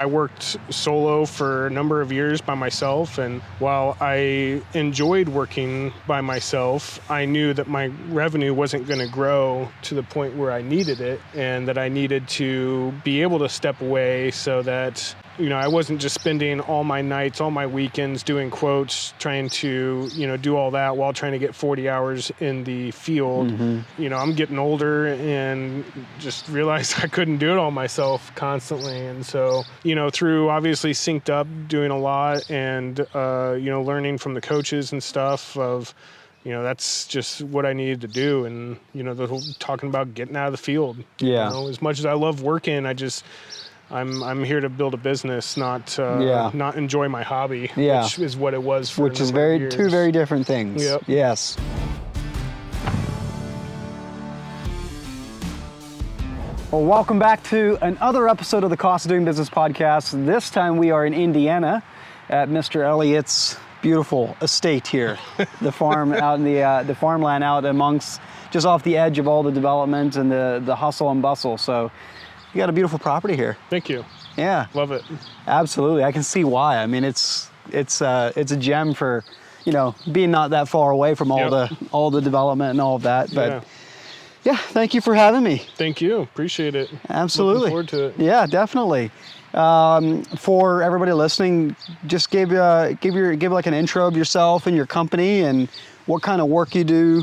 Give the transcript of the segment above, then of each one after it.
I worked solo for a number of years by myself, and while I enjoyed working by myself, I knew that my revenue wasn't going to grow to the point where I needed it, and that I needed to be able to step away so that I wasn't just spending all my nights, all my weekends doing quotes, trying to, do all that while trying to get 40 hours in the field. I'm getting older and just realized I couldn't do it all myself constantly. And so, through obviously SynkedUP, doing a lot and, learning from the coaches and stuff of, that's just what I needed to do. And, the whole talking about getting out of the field. Yeah. As much as I love working, I'm here to build a business, not enjoy my hobby, which is what it was for which is years. Two very different things. Yep. Yes. Well, welcome back to another episode of the Cost of Doing Business podcast. This time we are in Indiana at Mr. Elliot's beautiful estate here, the farm out in the farmland out amongst, just off the edge of all the development and the hustle and bustle. So. You got a beautiful property here. Thank you. Yeah. Love it. Absolutely. I can see why. I mean, it's a gem for, being not that far away from all the development and all of that. But yeah, thank you for having me. Thank you. Appreciate it. Absolutely. Looking forward to it. Yeah, definitely. For everybody listening, just give like an intro of yourself and your company and what kind of work you do.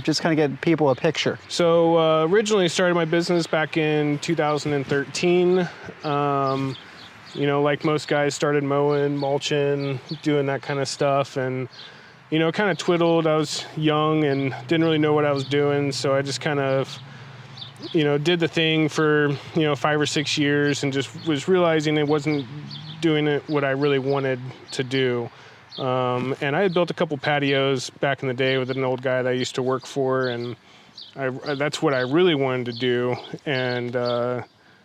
Just kind of get people a picture. So originally started my business back in 2013. Like most guys, started mowing, mulching, doing that kind of stuff, and kind of twiddled. I was young and didn't really know what I was doing, so I just kind of did the thing for 5 or 6 years, and just was realizing it wasn't doing it what I really wanted to do. And I had built a couple patios back in the day with an old guy that I used to work for, and that's what I really wanted to do. And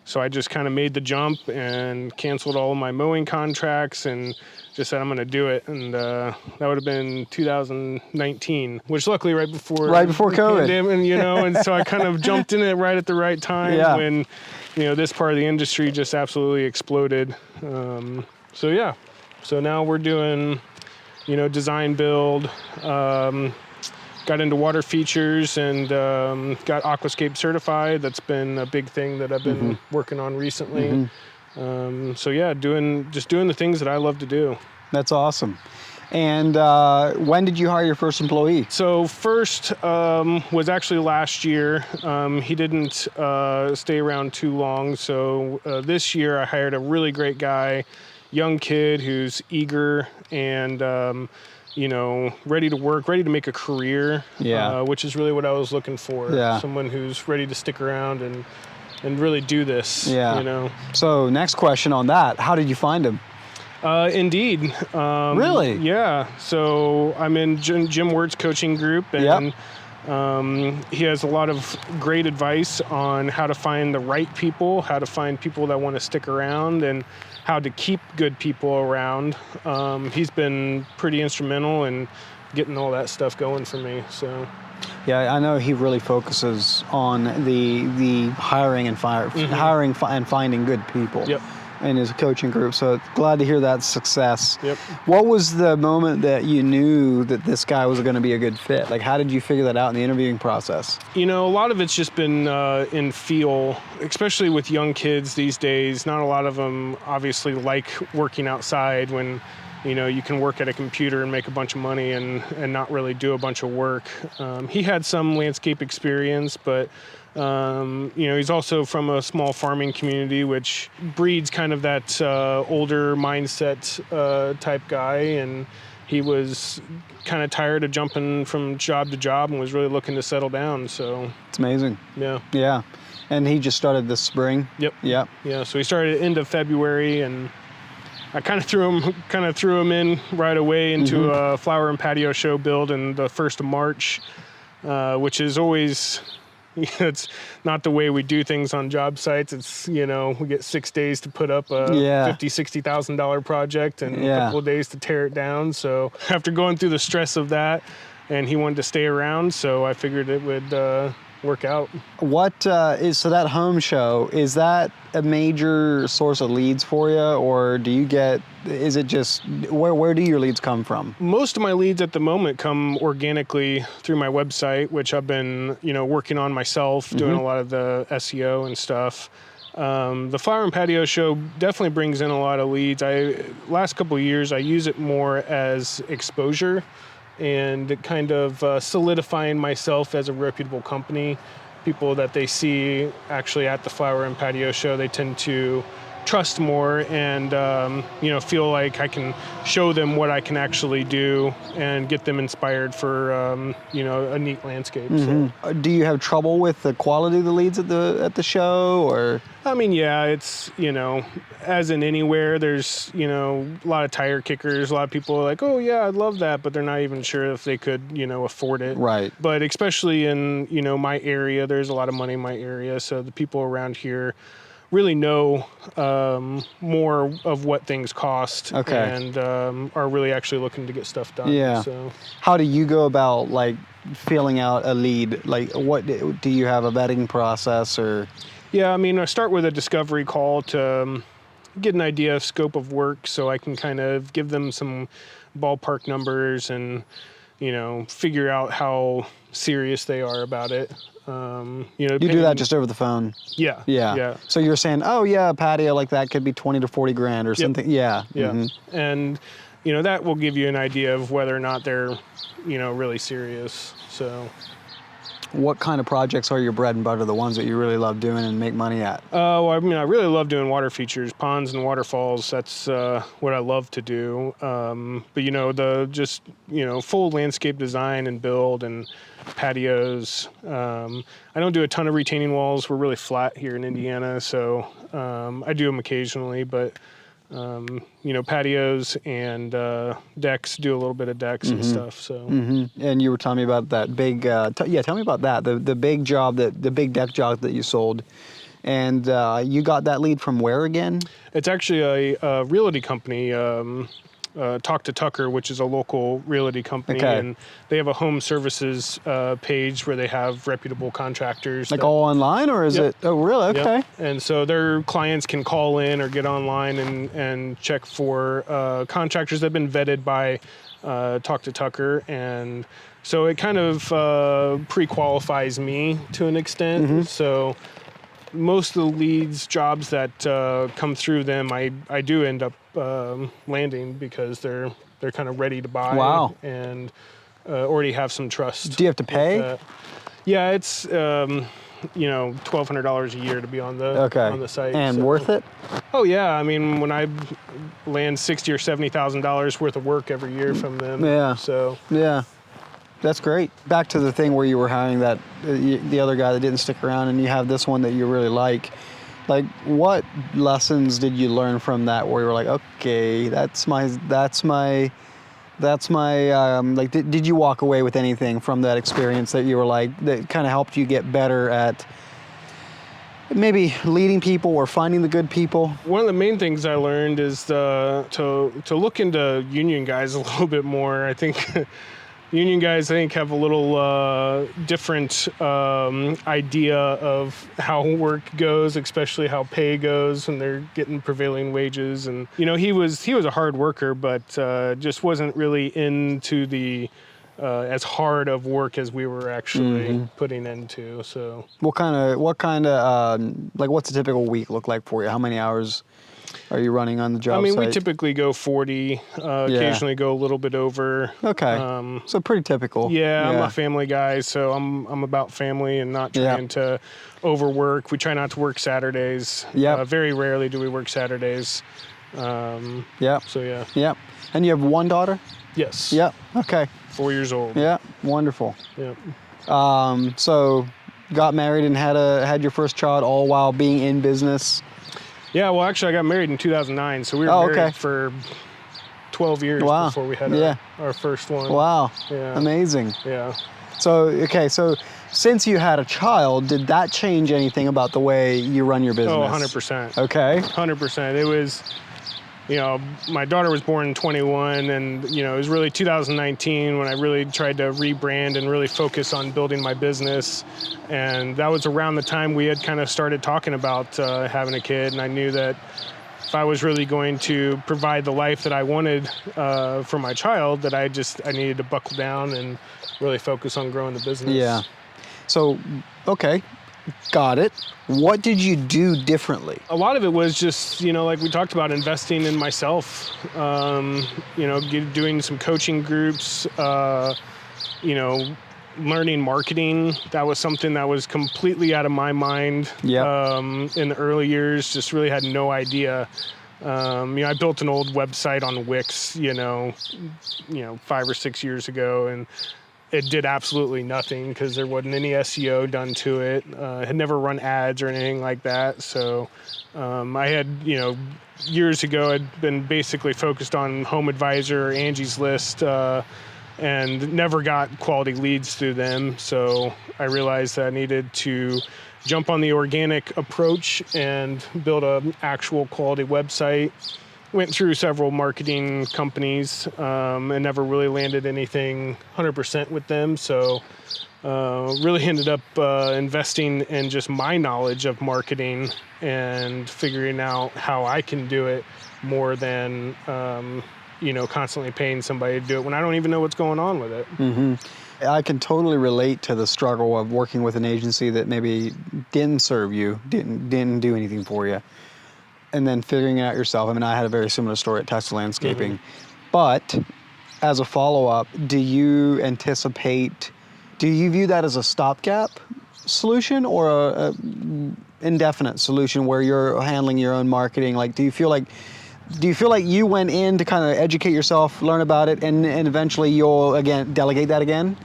so I just kind of made the jump and canceled all of my mowing contracts and just said I'm going to do it. And that would have been 2019, which luckily right before COVID. And so I kind of jumped in it right at the right time when this part of the industry just absolutely exploded. So now we're doing design build, got into water features and got Aquascape certified. That's been a big thing that I've been working on recently. Doing the things that I love to do. That's awesome. And when did you hire your first employee? So first was actually last year. He didn't stay around too long. So this year I hired a really great guy, young kid who's eager and, ready to work, ready to make a career, which is really what I was looking for. Yeah. Someone who's ready to stick around and really do this, So next question on that, how did you find him? Indeed. Really? Yeah. So I'm in Jim Wirt's coaching group, and he has a lot of great advice on how to find the right people, how to find people that want to stick around, and how to keep good people around. He's been pretty instrumental in getting all that stuff going for me. So. Yeah, I know he really focuses on the hiring and finding good people. Yep. In his coaching group, so glad to hear that success. Yep. What was the moment that you knew that this guy was going to be a good fit? Like, how did you figure that out in the interviewing process? A lot of it's just been in feel, especially with young kids these days. Not a lot of them obviously like working outside when you can work at a computer and make a bunch of money and not really do a bunch of work. He had some landscape experience, but he's also from a small farming community, which breeds kind of that older mindset type guy. And he was kind of tired of jumping from job to job and was really looking to settle down. So it's amazing. Yeah. Yeah. And he just started this spring. Yep. Yeah. Yeah. So he started end of February, and I kind of threw him in right away into a flower and patio show build in the 1st of March, which is always. It's not the way we do things on job sites. It's, we get 6 days to put up a $50,000-$60,000 project and a couple of days to tear it down. So after going through the stress of that, and he wanted to stay around, so I figured it would work out. What so that home show, is that a major source of leads for you, or is it just, where do your leads come from? Most of my leads at the moment come organically through my website, which I've been, working on myself, doing a lot of the SEO and stuff. The flower and patio show definitely brings in a lot of leads. Last couple of years, I use it more as exposure and kind of solidifying myself as a reputable company. People that they see actually at the flower and patio show, they tend to trust more and feel like I can show them what I can actually do and get them inspired for a neat landscape. So. Do you have trouble with the quality of the leads at the show, or? I mean, yeah, it's, as in anywhere, there's, a lot of tire kickers. A lot of people are like, oh yeah, I'd love that, but they're not even sure if they could, afford it. Right. But especially in, my area, there's a lot of money in my area. So the people around here really know more of what things cost. Okay. And are really actually looking to get stuff done. Yeah. So. How do you go about filling out a lead? What do you have a vetting process, or? Yeah, I mean, I start with a discovery call to get an idea of scope of work, so I can kind of give them some ballpark numbers and figure out how serious they are about it. You do that just over the phone? Yeah. Yeah. So you're saying, oh yeah, a patio like that could be 20 to 40 grand or something. Yeah. Yeah. Mm-hmm. And that will give you an idea of whether or not they're really serious. So. What kind of projects are your bread and butter, the ones that you really love doing and make money at? Well, I mean, I really love doing water features, ponds and waterfalls. That's what I love to do. But the full landscape design and build and patios. I don't do a ton of retaining walls. We're really flat here in Indiana, so I do them occasionally. But patios and decks, do a little bit of decks and stuff. So. And you were telling me about that big, tell me about that, the big job, the big deck job that you sold. And you got that lead from where again? It's actually a realty company, Talk to Tucker, which is a local realty company. Okay. And they have a home services page where they have reputable contractors. All online, or is it? Oh, really? Okay. Yep. And so their clients can call in or get online and check for contractors that have been vetted by Talk to Tucker. And so it kind of pre-qualifies me to an extent. So most of the leads, jobs that come through them, I do end up landing because they're kind of ready to buy. Wow. And already have some trust. Do you have to pay? Yeah, it's $1,200 a year to be on the site. And worth it? Oh yeah, I mean, when I land $60,000 or $70,000 worth of work every year from them. Yeah. So. Yeah. That's great. Back to the thing where you were hiring that the other guy that didn't stick around, and you have this one that you really like. What lessons did you learn from that where you were like, okay, that's my did you walk away with anything from that experience that you were like, that kind of helped you get better at maybe leading people or finding the good people? One of the main things I learned is to look into union guys a little bit more. I think union guys, have a little different idea of how work goes, especially how pay goes when they're getting prevailing wages. And he was a hard worker, but just wasn't really into the as hard of work as we were actually putting into. So what's a typical week look like for you? How many hours are you running on the job site? We typically go 40, occasionally go a little bit over. Okay, so pretty typical. Yeah, I'm a family guy, so I'm about family and not trying to overwork. We try not to work Saturdays. Very rarely do we work Saturdays. So yeah. Yep. And you have one daughter? Yes. Yep. Okay. 4 years old. Yeah. Wonderful. Yep. So got married and had your first child all while being in business. Yeah, well, actually, I got married in 2009, so we were married for 12 years before we had our first one. Wow. Yeah. Amazing. Yeah. So since you had a child, did that change anything about the way you run your business? Oh, 100%. Okay. 100%. It was, my daughter was born in 21, and it was really 2019 when I really tried to rebrand and really focus on building my business. And that was around the time we had kind of started talking about having a kid, and I knew that if I was really going to provide the life that I wanted for my child, that I needed to buckle down and really focus on growing the business. Yeah. So, okay, got it. What did you do differently? A lot of it was just, like we talked about, investing in myself, doing some coaching groups, learning marketing. That was something that was completely out of my mind. Yep. In the early years, just really had no idea. I built an old website on Wix, 5 or 6 years ago, and it did absolutely nothing because there wasn't any SEO done to it. Had never run ads or anything like that. So I had, years ago, I'd been basically focused on Home Advisor, Angie's List, and never got quality leads through them. So I realized that I needed to jump on the organic approach and build an actual quality website. Went through several marketing companies and never really landed anything 100% with them. So really ended up investing in just my knowledge of marketing and figuring out how I can do it more than constantly paying somebody to do it when I don't even know what's going on with it. Mm-hmm. I can totally relate to the struggle of working with an agency that maybe didn't serve you, didn't do anything for you, and then figuring it out yourself. I mean, I had a very similar story at Texas Landscaping. Mm-hmm. But as a follow-up, do you view that as a stopgap solution or a indefinite solution where you're handling your own marketing? Like, do you feel like you went in to kind of educate yourself, learn about it, and eventually you'll again delegate that again?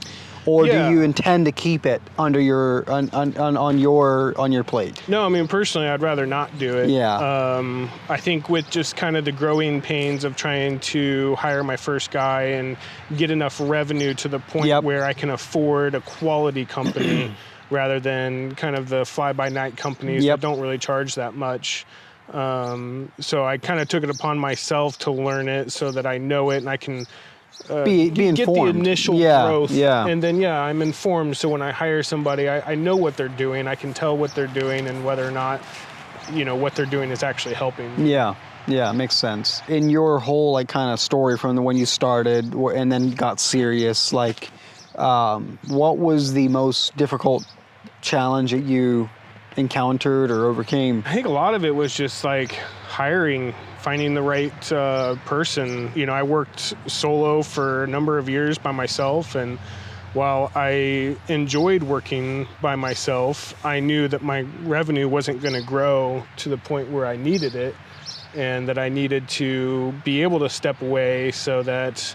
Or Yeah. do you intend to keep it under your on your plate? No, I mean, personally, I'd rather not do it. Yeah. I think with just kind of the growing pains of trying to hire my first guy and get enough revenue to the point Yep. where I can afford a quality company rather than kind of the fly-by-night companies Yep. that don't really charge that much. So I kind of took it upon myself to learn it so that I know it and I can be get the informed. initial growth. Yeah. And then, I'm informed. So when I hire somebody, I know what they're doing. I can tell what they're doing and whether or not, what they're doing is actually helping. Yeah. Yeah, makes sense. In your whole kind of story from when you started and then got serious, what was the most difficult challenge that you encountered or overcame? I think a lot of it was just hiring, finding the right person. I worked solo for a number of years by myself, and while I enjoyed working by myself, I knew that my revenue wasn't going to grow to the point where I needed it, and that I needed to be able to step away so that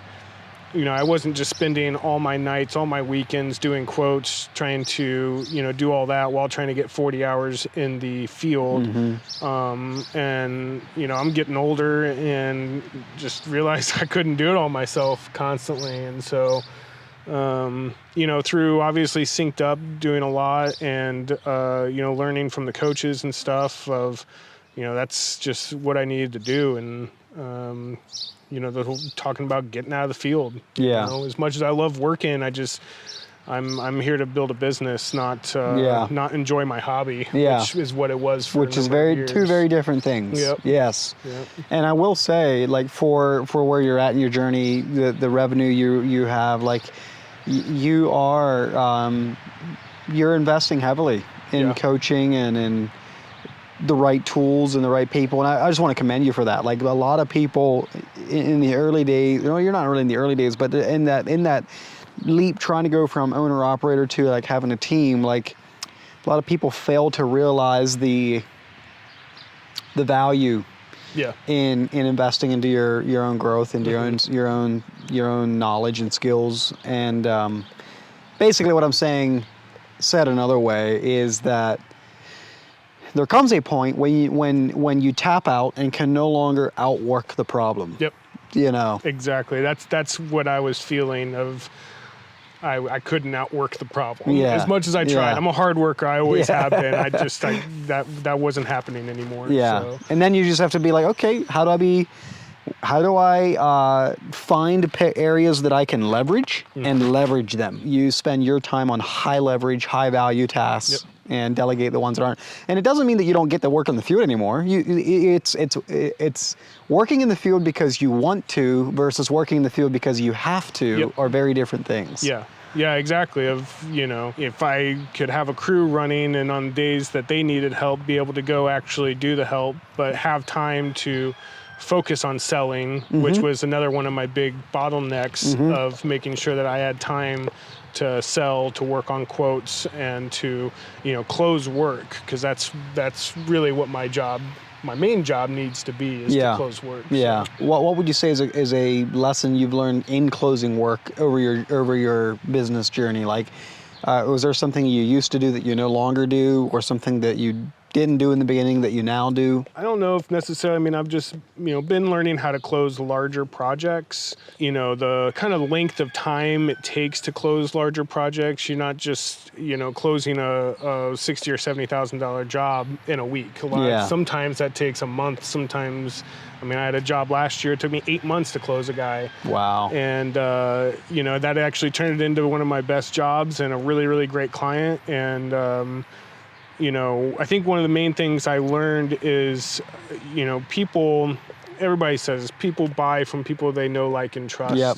I wasn't just spending all my nights, all my weekends doing quotes, trying to, do all that while trying to get 40 hours in the field. Mm-hmm. And, I'm getting older and just realized I couldn't do it all myself constantly. And so, through obviously SynkedUP, doing a lot and, learning from the coaches and stuff of, that's just what I needed to do. And, the whole talking about getting out of the field. Yeah. As much as I love working, I'm here to build a business, not enjoy my hobby, which is what it was for which is years. Two very different things. Yep. Yes. Yep. And I will say, for where you're at in your journey, the revenue you have, you are you're investing heavily in coaching and in the right tools and the right people, and I just want to commend you for that. A lot of people in the early days, you're not really in the early days, but in that leap trying to go from owner operator to having a team, a lot of people fail to realize the value in investing into your own growth, into your own knowledge and skills. And basically what I'm saying, said another way, is that there comes a point when you tap out and can no longer outwork the problem. Yep. Exactly. That's what I was feeling of. I couldn't outwork the problem as much as I tried. I'm a hard worker. I always have been. that wasn't happening anymore. Yeah. So. And then you just have to be okay, how do I be How do I find areas that I can leverage and leverage them? You spend your time on high leverage, high value tasks. Yep. And delegate the ones that aren't. And it doesn't mean that you don't get to work in the field anymore. It's working in the field because you want to versus working in the field because you have to Yep. are very different things. Yeah, exactly. If I could have a crew running and on days that they needed help, be able to go actually do the help, but have time to focus on selling, which was another one of my big bottlenecks of making sure that I had time to sell, to work on quotes, and to close work, because that's really what my main job needs to be, is to close work. Yeah. So. What would you say is a lesson you've learned in closing work over your business journey? Like, was there something you used to do that you no longer do, or something that you didn't do in the beginning that you now do? I don't know if necessarily, I've just, been learning how to close larger projects. The kind of length of time it takes to close larger projects. You're not just, closing a $60,000 or $70,000 job in a week. Sometimes that takes a month. Sometimes, I had a job last year. It took me 8 months to close a guy. Wow. And, that actually turned it into one of my best jobs and a really, really great client. And, I think one of the main things I learned is, everybody says people buy from people they know, like, and trust. Yep.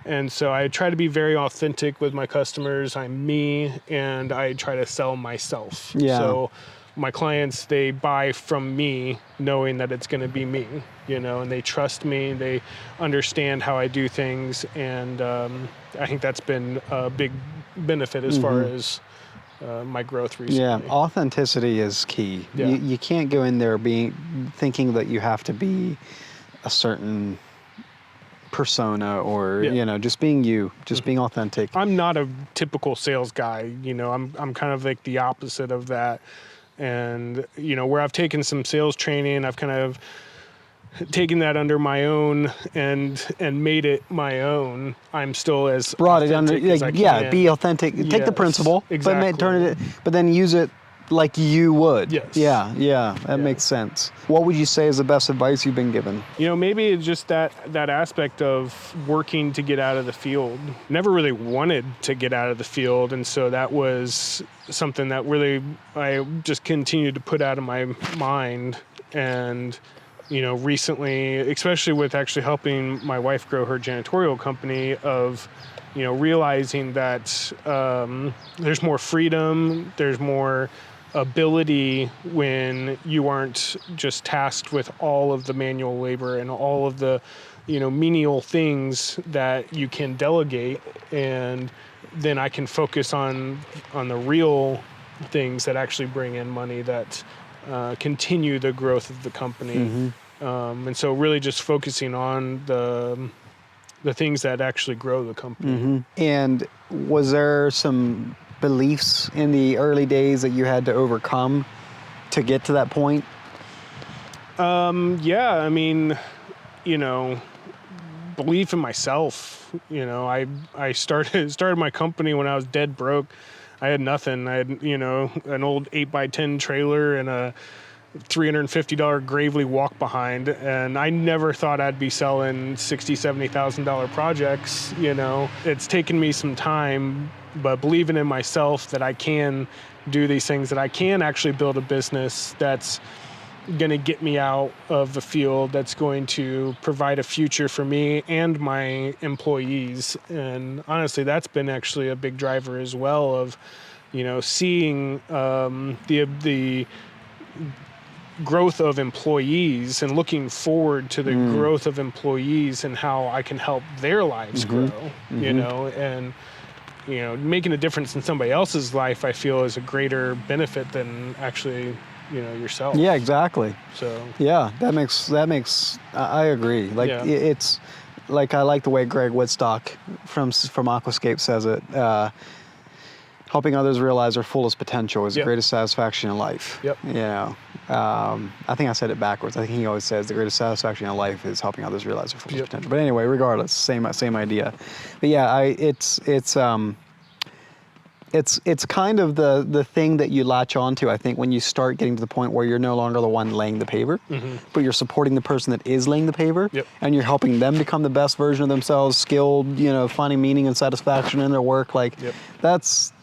And so I try to be very authentic with my customers. I'm me, and I try to sell myself. Yeah. So my clients, they buy from me knowing that it's going to be me, and they trust me. They understand how I do things. And I think that's been a big benefit as far as my growth recently. Yeah, authenticity is key. Yeah. You can't go in there thinking that you have to be a certain persona, or just being you, just being authentic. I'm not a typical sales guy. I'm kind of like the opposite of that. And where I've taken some sales training, I've kind of taken that under my own and made it my own. I'm still as brought it under, as I can. be authentic. Take the principle, exactly. but then use it like you would. Yes. Yeah, that makes sense. What would you say is the best advice you've been given? Maybe it's just that aspect of working to get out of the field. Never really wanted to get out of the field, and so that was something that really I just continued to put out of my mind. And recently, especially with actually helping my wife grow her janitorial company, of realizing that there's more freedom, there's more ability when you aren't just tasked with all of the manual labor and all of the menial things that you can delegate, and then I can focus on the real things that actually bring in money, that continue the growth of the company. And so really just focusing on the things that actually grow the company. And was there some beliefs in the early days that you had to overcome to get to that point? Yeah, belief in myself. I started my company when I was dead broke. I had nothing. I had, an old 8x10 trailer and a $350 Gravely walk behind, and I never thought I'd be selling $60,000, $70,000 projects. It's taken me some time, but believing in myself that I can do these things, that I can actually build a business that's going to get me out of the field, that's going to provide a future for me and my employees. And honestly, that's been actually a big driver as well, of seeing the growth of employees and looking forward to the growth of employees and how I can help their lives grow. And making a difference in somebody else's life, I feel, is a greater benefit than actually yourself. Yeah, exactly. So yeah, that makes I agree. Like, it's like, I like the way Greg Woodstock from Aquascape says it. Helping others realize their fullest potential is the greatest satisfaction in life. Yep. I think I said it backwards. I think he always says the greatest satisfaction in life is helping others realize their fullest potential. But anyway, regardless, same idea. But yeah, It's kind of the thing that you latch onto, I think, when you start getting to the point where you're no longer the one laying the paver, but you're supporting the person that is laying the paver, Yep. and you're helping them become the best version of themselves, skilled, finding meaning and satisfaction in their work. Like, Yep. it's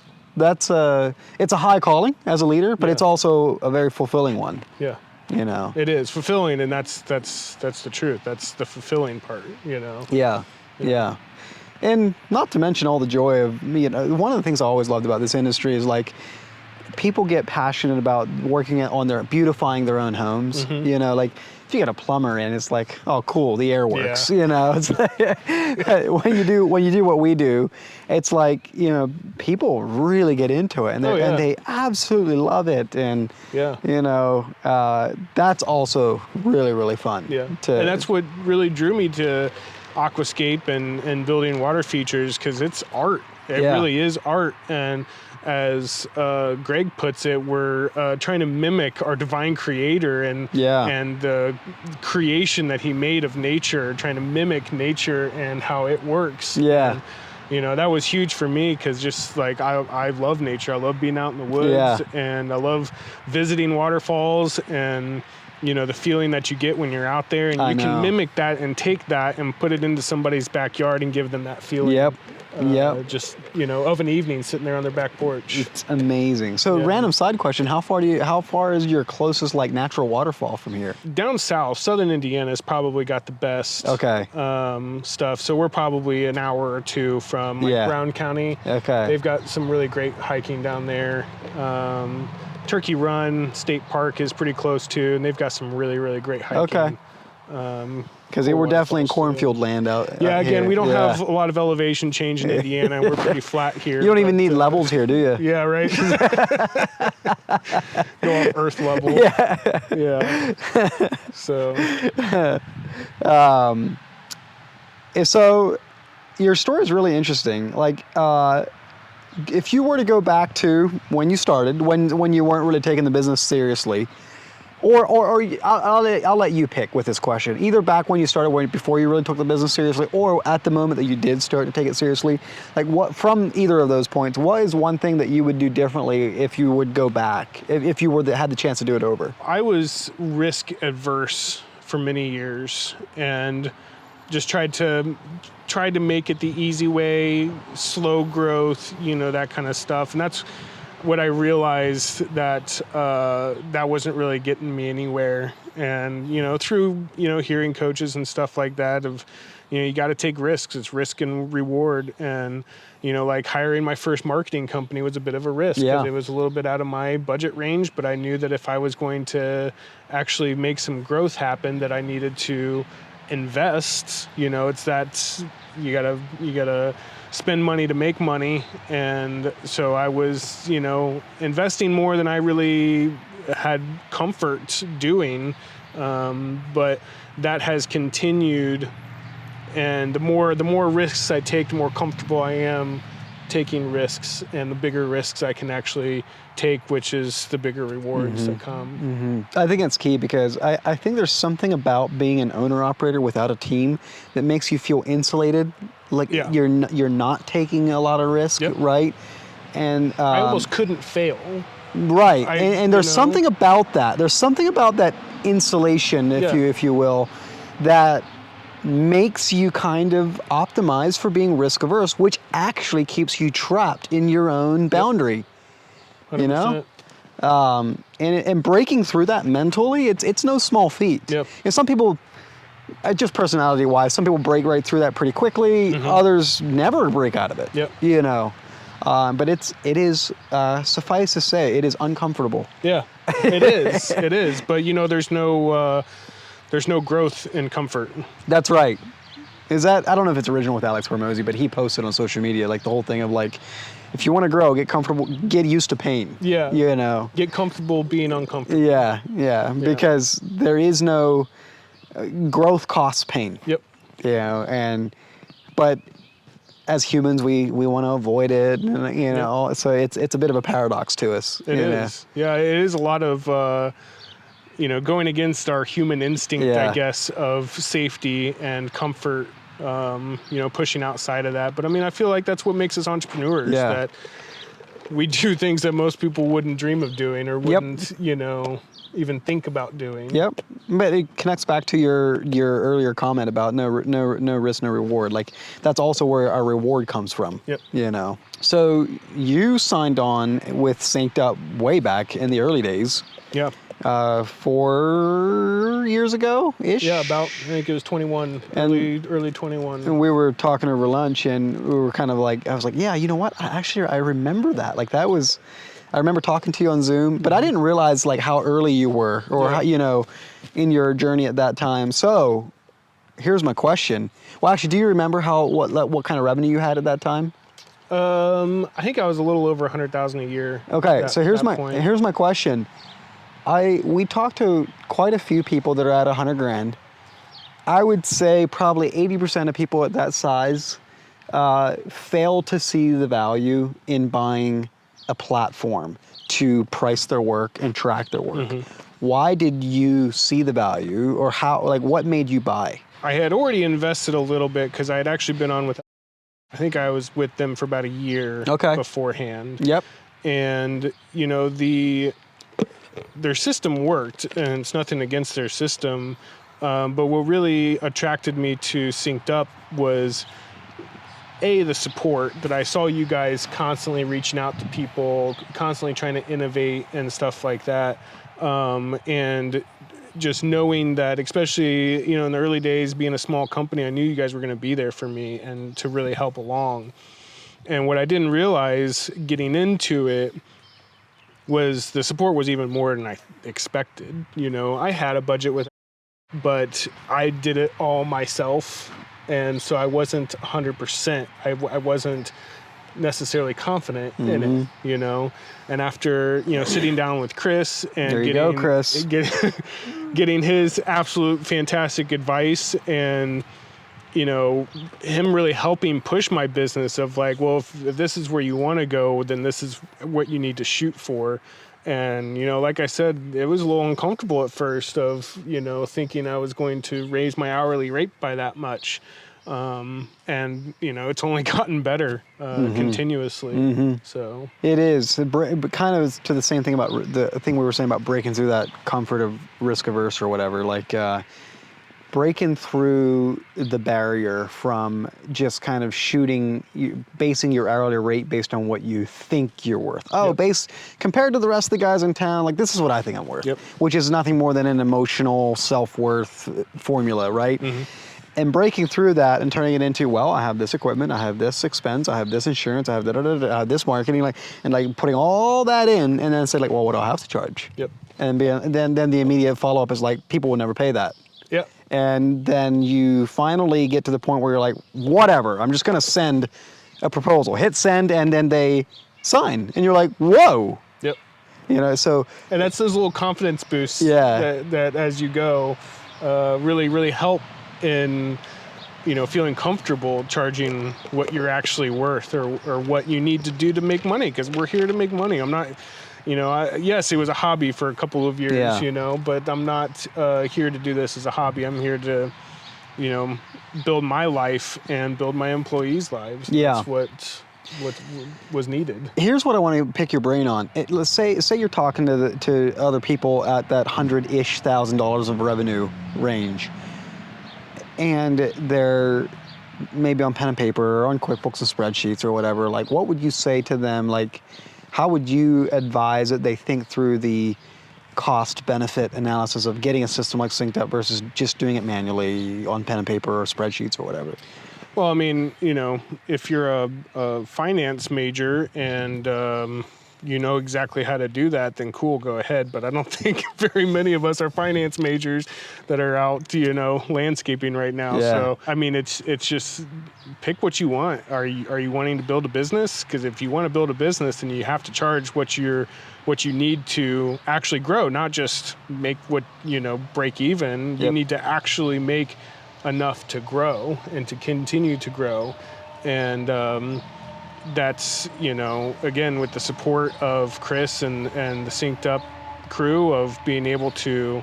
a high calling as a leader, but Yeah. it's also a very fulfilling one. Yeah. You know. It is fulfilling, and that's the truth. That's the fulfilling part. Yeah. And not to mention all the joy of one of the things I always loved about this industry is like people get passionate about working on beautifying their own homes. Like if you get a plumber in, it's like, oh cool, the air works. Yeah. It's like, when you do what we do, it's like, people really get into it and and they absolutely love it. And that's also really, really fun. Yeah. And that's what really drew me to aquascape and building water features, because it's art. It really is art. And as Greg puts it, we're trying to mimic our divine creator and the creation that he made of nature, trying to mimic nature and how it works. And, that was huge for me, because just like I love nature. I love being out in the woods, and I love visiting waterfalls, and the feeling that you get when you're out there, and you can mimic that and take that and put it into somebody's backyard and give them that feeling. Just of an evening sitting there on their back porch. It's amazing. So random side question, how far is your closest like natural waterfall from here? Down south, southern Indiana's probably got the best stuff. So we're probably an hour or two from Brown County. They've got some really great hiking down there. Turkey Run State Park is pretty close too, and they've got some really, really great hiking. Because we're definitely in cornfield land out again, here. we don't have a lot of elevation change in Indiana. We're pretty flat here. You don't even need levels here, do you? Yeah, right. Go off earth level. So your story is really interesting. Like, if you were to go back to when you started, when you weren't really taking the business seriously, or I'll let you pick with this question. Either back when you started, before you really took the business seriously, or at the moment that you did start to take it seriously. Like, what from either of those points, what is one thing that you would do differently if you would go back, if you had the chance to do it over? I was risk adverse for many years, and just tried to make it the easy way, slow growth, that kind of stuff. And that's what I realized, that that wasn't really getting me anywhere. And, through, hearing coaches and stuff like that of, you got to take risks. It's risk and reward. And, like hiring my first marketing company was a bit of a risk, because it was a little bit out of my budget range, but I knew that if I was going to actually make some growth happen, that I needed to invest. It's that you gotta spend money to make money. And so I was investing more than I really had comfort doing, but that has continued, and the more risks I take, the more comfortable I am taking risks, and the bigger risks I can actually take, which is the bigger rewards that come. I think that's key, because I think there's something about being an owner-operator without a team that makes you feel insulated, like you're not taking a lot of risk, right? And I almost couldn't fail. Right, and there's something about that. There's something about that insulation, if you will, that makes you kind of optimize for being risk averse, which actually keeps you trapped in your own boundary. 100%. And breaking through that mentally, it's no small feat. And some people, just personality wise, some people break right through that pretty quickly. Others never break out of it. But it is suffice to say, it is uncomfortable. It is. It is. But there's no growth in comfort. That's right. I don't know if it's original with Alex Hormozy, but he posted on social media like the whole thing of like, if you want to grow, get comfortable, get used to pain. Get comfortable being uncomfortable. Because there is no growth costs pain. But as humans, we want to avoid it, and so it's a bit of a paradox to us. It is. Yeah, it is a lot of going against our human instinct, I guess, of safety and comfort, pushing outside of that. But I mean, I feel like that's what makes us entrepreneurs, that we do things that most people wouldn't dream of doing or wouldn't, even think about doing. Yep, but it connects back to your earlier comment about no risk, no reward. Like that's also where our reward comes from. Yep. So you signed on with SynkedUP way back in the early days. Yeah. 4 years ago ish. Yeah, I think it was 21, early 21. And we were talking over lunch, and we were kind of like, I was like, yeah, you know what? I remember that. Like that was. I remember talking to you on Zoom, but I didn't realize like how early you were or how, in your journey at that time. So here's my question. Well, actually, do you remember what kind of revenue you had at that time? I think I was a little over 100,000 a year. Okay. So here's my question. We talked to quite a few people that are at 100 grand. I would say probably 80% of people at that size, fail to see the value in buying a platform to price their work and track their work. Mm-hmm. Why did you see the value, or what made you buy? I had already invested a little bit because I had actually been on with, I think I was with them for about a year beforehand. Yep. And, their system worked, and it's nothing against their system. But what really attracted me to SynkedUP was the support that I saw you guys constantly reaching out to people, constantly trying to innovate and stuff like that. And just knowing that, especially, in the early days, being a small company, I knew you guys were going to be there for me and to really help along. And what I didn't realize getting into it was the support was even more than I expected. I had a budget but I did it all myself. And so I wasn't 100%. I wasn't necessarily confident in it, And after, sitting down with Chris and getting his absolute fantastic advice and, him really helping push my business of like, well, if this is where you want to go, then this is what you need to shoot for. And, like I said, it was a little uncomfortable at first of, thinking I was going to raise my hourly rate by that much. And, it's only gotten better continuously. Mm-hmm. So it is. But kind of to the same thing about the thing we were saying about breaking through that comfort of risk averse or whatever, like breaking through the barrier from just kind of basing your hourly rate based on what you think you're worth. Compared to the rest of the guys in town, like this is what I think I'm worth, which is nothing more than an emotional self-worth formula, right? Mm-hmm. And breaking through that and turning it into, well, I have this equipment, I have this expense, I have this insurance, I have I have this marketing, and putting all that in, and then say like, well, what do I have to charge? Yep. And then the immediate follow-up is like, people will never pay that. Yep. And then you finally get to the point where you're like, whatever, I'm just going to send a proposal. Hit send, and then they sign. And you're like, whoa. Yep. So. And that's those little confidence boosts that as you go really, really help in, feeling comfortable charging what you're actually worth or what you need to do to make money, because we're here to make money. I'm not... yes, it was a hobby for a couple of years, but I'm not here to do this as a hobby. I'm here to, build my life and build my employees' lives. Yeah. That's what was needed. Here's what I want to pick your brain on. Let's say you're talking to other people at that $100,000 of revenue range, and they're maybe on pen and paper or on QuickBooks and spreadsheets or whatever. Like, what would you say to them? Like, how would you advise that they think through the cost-benefit analysis of getting a system like SynkedUP versus just doing it manually on pen and paper or spreadsheets or whatever? Well, I mean, if you're a finance major and you know exactly how to do that, then cool, go ahead. But I don't think very many of us are finance majors that are out, landscaping right now. Yeah. So, I mean, it's just pick what you want. Are you wanting to build a business? Because if you want to build a business, then you have to charge what you need to actually grow, not just make break even. Yep. You need to actually make enough to grow and to continue to grow. And that's, again, with the support of Chris and the SynkedUP crew of being able to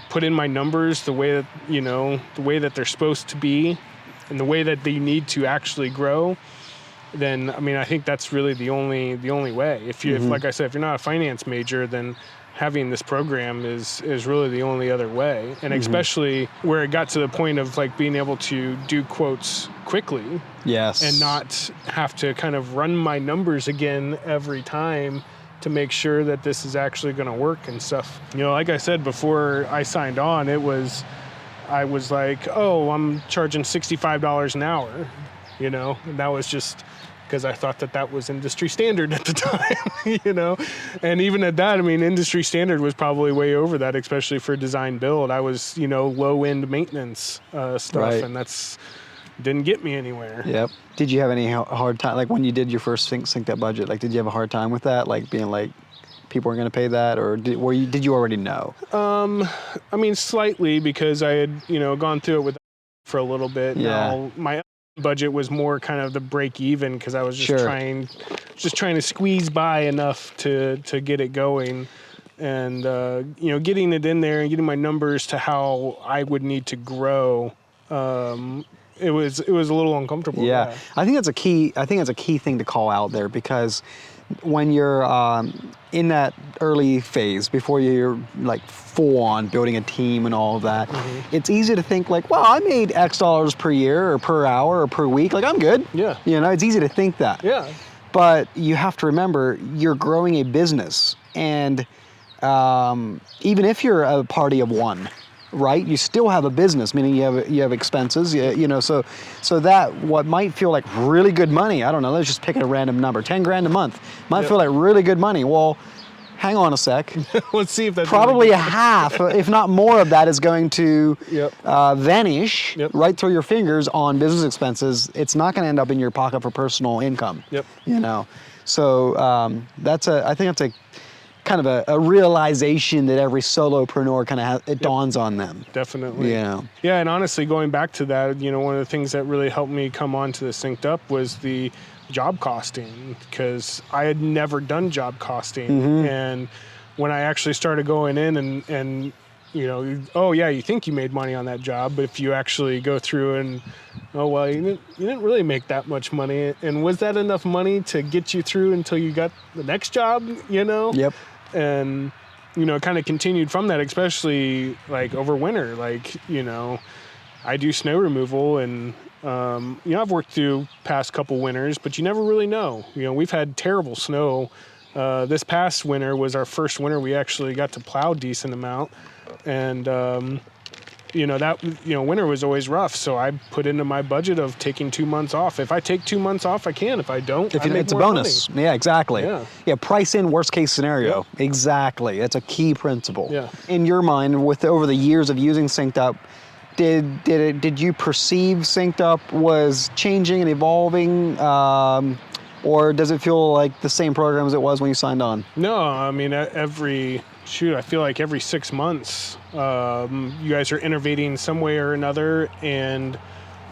put in my numbers the way that they're supposed to be and the way that they need to actually grow. then I mean, I think that's really the only way. If you, if, like I said, if you're not a finance major, then having this program is really the only other way. And especially where it got to the point of like being able to do quotes quickly. Yes. And not have to kind of run my numbers again every time to make sure that this is actually going to work and stuff. You know, like I said, before I signed on, I was like, oh, I'm charging $65 an hour, you know, and that was just because I thought that was industry standard at the time, you know. And even at that, I mean, industry standard was probably way over that, especially for design build. I was, you know, low end maintenance stuff, Right. and that's didn't get me anywhere. Yep. Did you have any hard time, like when you did your first SynkedUP budget, like did you have a hard time with that, like being like, people weren't going to pay that, or did you already know? I mean, slightly, because I had, you know, gone through it with for a little bit. Yeah. Now, my budget was more kind of the break even, because I was just Sure. trying to squeeze by enough to get it going, and you know, getting it in there and getting my numbers to how I would need to grow. It was a little uncomfortable. Yeah. I think that's a key thing to call out there, because when you're in that early phase, before you're like full on building a team and all of that, it's easy to think like, well, I made X dollars per year or per hour or per week, like I'm good. Yeah. You know, it's easy to think that. Yeah. But you have to remember, you're growing a business, and even if you're a party of one, right, you still have a business, meaning you have expenses, you know, so that what might feel like really good money, I don't know, let's just pick a random number, 10 grand a month, might feel like really good money. Well, hang on a sec. Let's see if that's probably a half, if not more of that, is going to vanish right through your fingers on business expenses. It's not going to end up in your pocket for personal income. Yep. You know, so I think that's a kind of a realization that every solopreneur kind of it dawns on them. Definitely. Yeah. Yeah, and honestly, going back to that, you know, one of the things that really helped me come on to the SynkedUP was the job costing, because I had never done job costing. And when I actually started going in and you know, oh yeah, you think you made money on that job, but if you actually go through and, oh well, you didn't really make that much money, and was that enough money to get you through until you got the next job, you know? Yep. And, you know, kind of continued from that, especially like over winter. Like, you know, I do snow removal, and, you know, I've worked through past couple winters, but you never really know. You know, we've had terrible snow. This past winter was our first winter we actually got to plow a decent amount. And, you know, winter was always rough. So I put into my budget of taking 2 months off. If I take 2 months off, I can. If I don't, I make it's a more bonus. money. Yeah, exactly. Yeah. Price in worst case scenario. Yeah. Exactly. That's a key principle. Yeah. In your mind, over the years of using SynkedUP, did you perceive SynkedUP was changing and evolving, or does it feel like the same program as it was when you signed on? No, I mean, I feel like every 6 months, you guys are innovating some way or another, and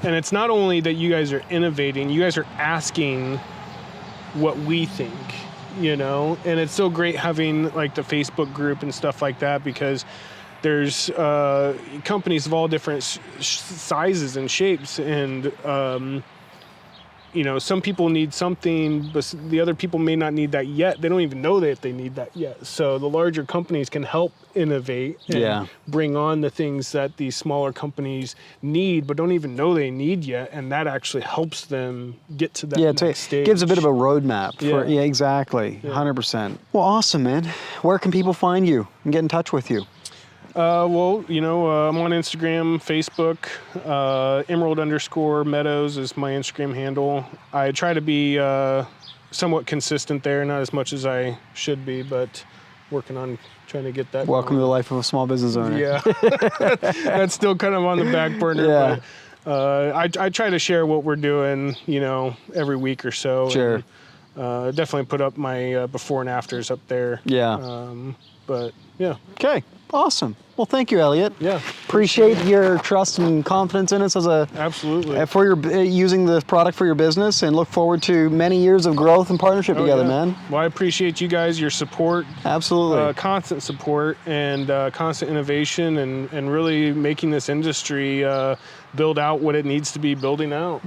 it's not only that you guys are innovating, you guys are asking what we think, you know, and it's so great having like the Facebook group and stuff like that, because there's companies of all different sizes and shapes, and you know, some people need something, but the other people may not need that yet. They don't even know that they need that yet. So the larger companies can help innovate and bring on the things that these smaller companies need, but don't even know they need yet. And that actually helps them get to that next stage. Gives a bit of a roadmap. Yeah. Exactly. 100%. Well, awesome, man. Where can people find you and get in touch with you? Well, you know, I'm on Instagram, Facebook, Emerald_Meadows is my Instagram handle. I try to be somewhat consistent there, not as much as I should be, but working on trying to get that. Welcome to the life of a small business owner. Yeah, that's still kind of on the back burner. Yeah. But, I try to share what we're doing, you know, every week or so. Sure. And, definitely put up my before and afters up there. Yeah. But yeah. Okay. Awesome. Well, thank you, Elliot. Yeah. Appreciate your trust and confidence in us absolutely for your using the product for your business, and look forward to many years of growth and partnership together, man. Well, I appreciate you guys, your support. Absolutely. Constant support and constant innovation, and really making this industry build out what it needs to be building out.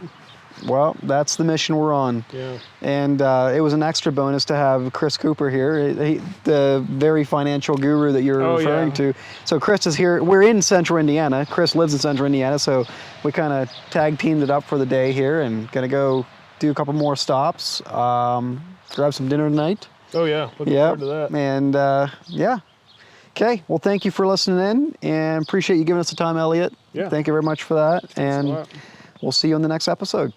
Well, that's the mission we're on. Yeah. And it was an extra bonus to have Chris Cooper here, the very financial guru that you're referring to. So Chris is here. We're in Central Indiana. Chris lives in Central Indiana, so we kind of tag teamed it up for the day here, and gonna go do a couple more stops, grab some dinner tonight. Oh yeah, looking forward to that. And yeah. Okay, well, thank you for listening in, and appreciate you giving us the time, Elliot. Yeah. Thank you very much for that, and Thanks a lot. we'll see you on the next episode.